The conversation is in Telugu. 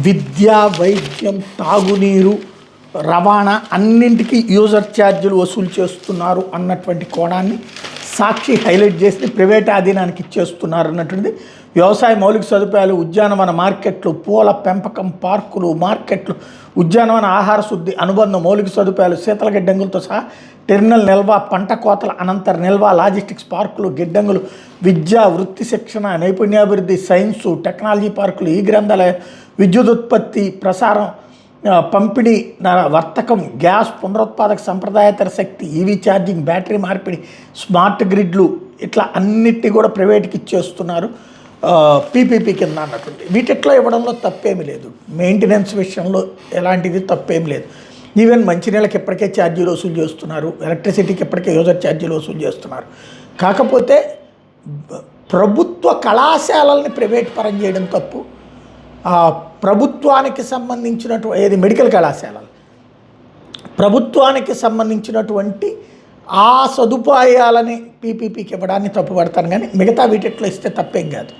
విద్య, వైద్యం, తాగునీరు, రవాణా అన్నింటికీ యూజర్ ఛార్జీలు వసూలు చేస్తున్నారు అన్నటువంటి కోణాన్ని సాక్షి హైలైట్ చేసి ప్రైవేట్ ఆధీనానికి ఇచ్చేస్తున్నారు అన్నటువంటిది. వ్యవసాయ మౌలిక సదుపాయాలు, ఉద్యానవన మార్కెట్లు, పూల పెంపకం, పార్కులు, మార్కెట్లు, ఉద్యానవన ఆహార శుద్ధి, అనుబంధ మౌలిక సదుపాయాలు, శీతల గిడ్డంగులతో సహా టెర్మినల్ నిల్వ, పంట కోతల అనంతర నిల్వ, లాజిస్టిక్స్ పార్కులు, గిడ్డంగులు, విద్య, వృత్తి శిక్షణ, నైపుణ్యాభివృద్ధి, సైన్సు, టెక్నాలజీ పార్కులు, ఈ గ్రంథాలయం, విద్యుత్ ఉత్పత్తి, ప్రసారం, పంపిణీ, వర్తకం, గ్యాస్, పునరుత్పాదక, సంప్రదాయేతర శక్తి, ఈవీ ఛార్జింగ్, బ్యాటరీ మార్పిడి, స్మార్ట్ గ్రిడ్లు, ఇట్లా అన్నిటినీ కూడా ప్రైవేట్కి ఇచ్చేస్తున్నారు పీపీపీ కింద అన్నటువంటి. వీటిట్లో ఇవ్వడంలో తప్పేమీ లేదు, మెయింటెనెన్స్ విషయంలో ఎలాంటిది తప్పేమీ లేదు. ఈవెన్ మంచినీళ్ళకి ఇప్పటికే ఛార్జీలు వసూలు చేస్తున్నారు, ఎలక్ట్రిసిటీకి ఇప్పటికే యూజర్ ఛార్జీలు వసూలు చేస్తున్నారు. కాకపోతే ప్రభుత్వ కళాశాలల్ని ప్రైవేట్ పరం చేయడం తప్పు. ప్రభుత్వానికి సంబంధించినటువంటి ఏది మెడికల్ కళాశాలలు, ప్రభుత్వానికి సంబంధించినటువంటి ఆ సదుపాయాలని పీపీపీకి ఇవ్వడాన్ని తప్పుపడతాను, కానీ మిగతా వీటిట్లో ఇస్తే తప్పేం కాదు.